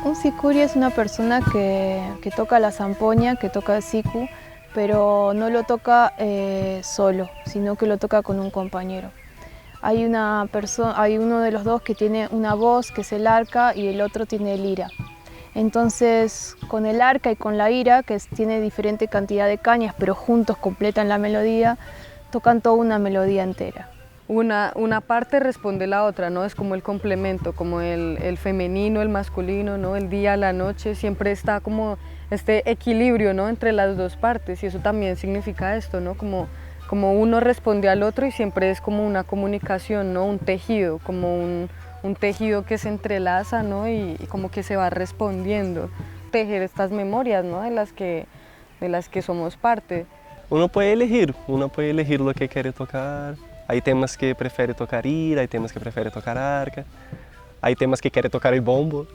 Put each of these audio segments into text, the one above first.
Un sicuri es una persona que toca la zampoña, que toca el siku, pero no lo toca solo, sino que lo toca con un compañero. Hay uno de los dos que tiene una voz, que es el arca, y el otro tiene el ira. Entonces, con el arca y con la ira, que tiene diferente cantidad de cañas, pero juntos completan la melodía, tocan toda una melodía entera. Una parte responde la otra, ¿no? Es como el complemento, como el femenino, el masculino, ¿no? El día, la noche, siempre está como este equilibrio, ¿no? Entre las dos partes, y eso también significa esto, ¿no? Como uno responde al otro y siempre es como una comunicación, ¿no? Un tejido, como un tejido que se entrelaza, ¿no? Y como que se va respondiendo. Tejer estas memorias, ¿no? de las que somos parte. Uno puede elegir lo que quiere tocar. Hay temas que prefere tocar ira, hay temas que prefere tocar arca, hay temas que quiere tocar el bombo.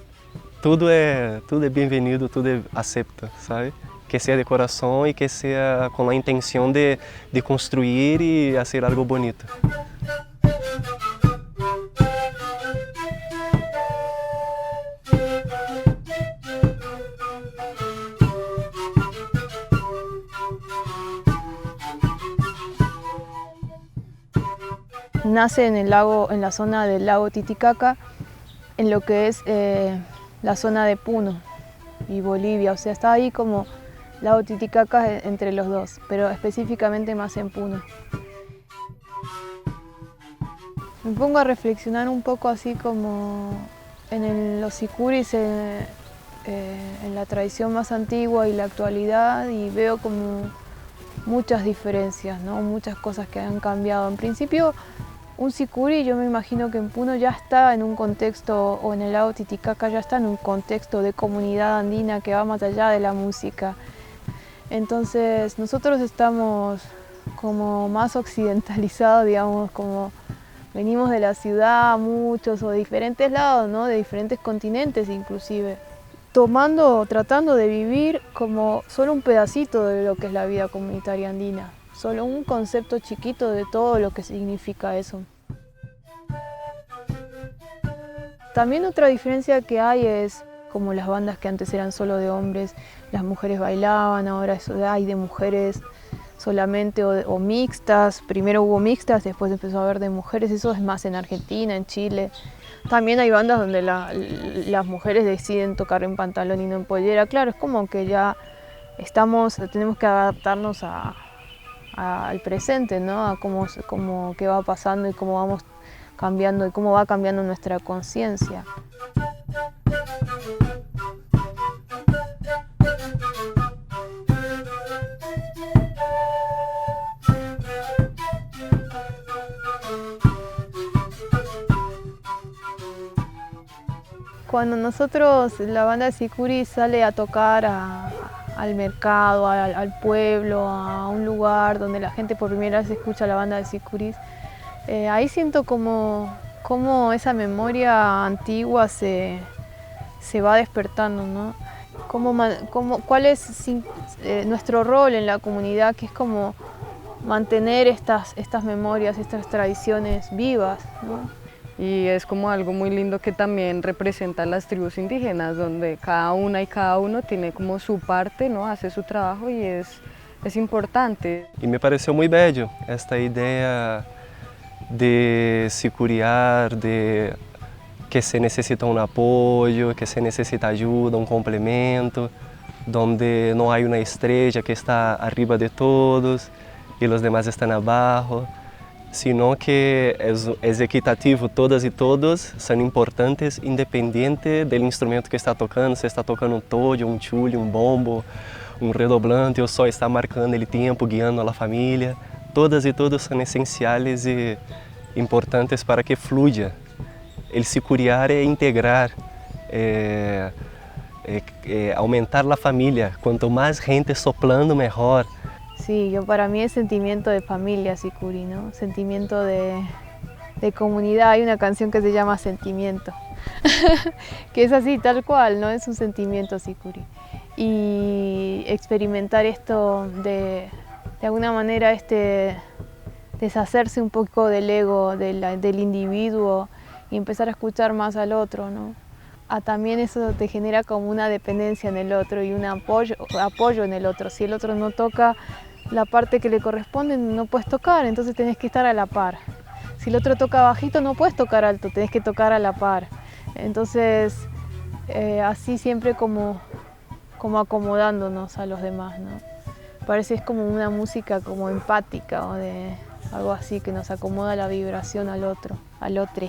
Tudo é bem-vindo, tudo é acepto, sabe? Que seja de coração e que seja com a intenção de construir e fazer algo bonito. Nace en la zona del lago Titicaca, en lo que es la zona de Puno y Bolivia, o sea, está ahí como lago Titicaca entre los dos, pero específicamente más en Puno. Me pongo a reflexionar un poco así como en los sicuris, en la tradición más antigua y la actualidad, y veo como muchas diferencias, ¿no? Muchas cosas que han cambiado. En principio, un sicuri, yo me imagino que en Puno ya está en un contexto, o en el lago Titicaca ya está en un contexto de comunidad andina que va más allá de la música. Entonces nosotros estamos como más occidentalizados, digamos, como venimos de la ciudad muchos, o de diferentes lados, ¿no? De diferentes continentes inclusive, tratando de vivir como solo un pedacito de lo que es la vida comunitaria andina. Solo un concepto chiquito de todo lo que significa eso. También otra diferencia que hay es como las bandas que antes eran solo de hombres, las mujeres bailaban, ahora hay de mujeres solamente o mixtas. Primero hubo mixtas, después empezó a haber de mujeres, eso es más en Argentina, en Chile. También hay bandas donde las mujeres deciden tocar en pantalón y no en pollera. Claro, es como que ya tenemos que adaptarnos al presente, ¿no? A cómo qué va pasando y cómo vamos cambiando y cómo va cambiando nuestra conciencia. Cuando la banda de sicuri sale a tocar al mercado, al pueblo, a un lugar donde la gente por primera vez escucha la banda de sicuris, ahí siento como esa memoria antigua se va despertando, ¿no? ¿Cuál es nuestro rol en la comunidad, que es como mantener estas memorias, estas tradiciones vivas, ¿no? Y es como algo muy lindo que también representa a las tribus indígenas, donde cada una y cada uno tiene como su parte, ¿no? Hace su trabajo y es importante. E me pareceu muito bello esta ideia de se curiar, de que se necessita um apoio, que se necessita ajuda, um complemento, donde não há uma estrela que está arriba de todos e os demais estão abaixo, sino que é equitativo, todas e todos são importantes, independente do instrumento que está tocando, se está tocando um tojo, um chule, um bombo, um redoblante, ou só está marcando o tempo, guiando a família. Todas e todos são essenciais e importantes para que fluya. El sicuriar é integrar, aumentar a família. Quanto mais gente soplando, melhor. Sí, para mí es sentimiento de familia sicuri, ¿no? Sentimiento de comunidad. Hay una canción que se llama Sentimiento, que es así, tal cual, ¿no? Es un sentimiento sicuri. Y experimentar esto de alguna manera deshacerse un poco del ego, del individuo y empezar a escuchar más al otro, ¿no? También eso te genera como una dependencia en el otro y un apoyo en el otro. Si el otro no toca la parte que le corresponde, no puedes tocar, entonces tenés que estar a la par. Si el otro toca bajito, no puedes tocar alto, tenés que tocar a la par. Entonces, así siempre como acomodándonos a los demás, ¿no? Parece es como una música como empática o de algo así que nos acomoda la vibración al otro, al otro.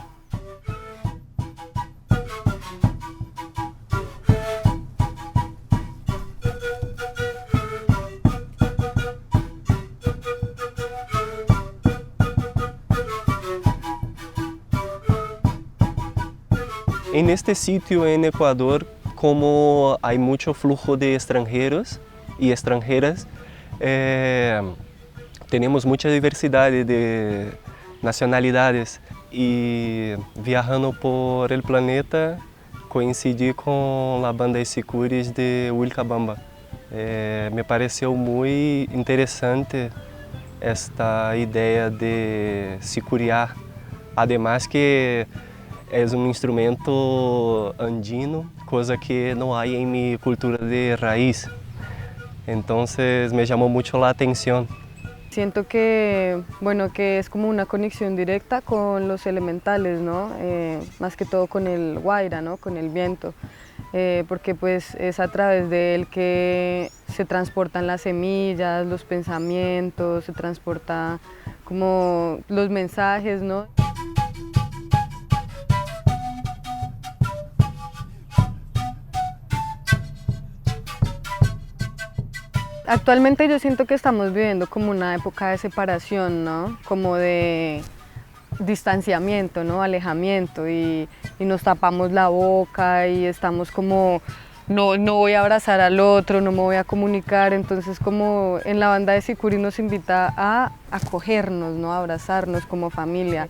En este sitio en Ecuador, como hay mucho flujo de extranjeros y extranjeras, tenemos mucha diversidad de nacionalidades y viajando por el planeta coincidí con la banda de sicuris de Vilcabamba. Me pareció muy interesante esta idea de sicuriar, además que es un instrumento andino, cosa que no hay en mi cultura de raíz. Entonces me llamó mucho la atención. Siento que, bueno, que es como una conexión directa con los elementales, ¿no? Más que todo con el Guaira, ¿no? Con el viento, porque pues es a través de él que se transportan las semillas, los pensamientos, se transporta como los mensajes, ¿no? Actualmente yo siento que estamos viviendo como una época de separación, ¿no? Como de distanciamiento, ¿no? Alejamiento y nos tapamos la boca y estamos como no voy a abrazar al otro, no me voy a comunicar, entonces como en la banda de Sicuri nos invita a acogernos, ¿no? A abrazarnos como familia.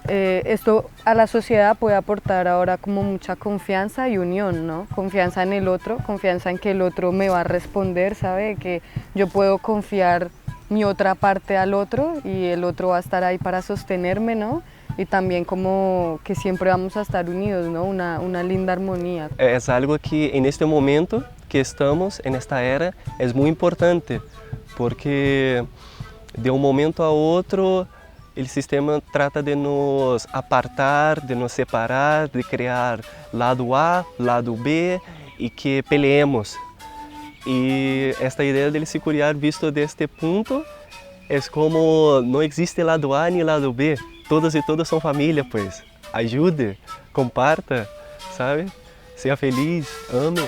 Esto a la sociedad puede aportar ahora como mucha confianza y unión, ¿no? Confianza en el otro, confianza en que el otro me va a responder, ¿sabe? Que yo puedo confiar mi otra parte al otro y el otro va a estar ahí para sostenerme, ¿no? Y también como que siempre vamos a estar unidos, ¿no? Una linda armonía. Es algo que en este momento que estamos, en esta era, es muy importante, porque de un momento a otro el sistema trata de nos apartar, de nos separar, de crear lado A, lado B y que peleemos. Y esta idea del sicuriar visto de este punto es como no existe lado A ni lado B. Todos y todas son familia, pues. Ayude, comparta, ¿sabe? Sea feliz, ame.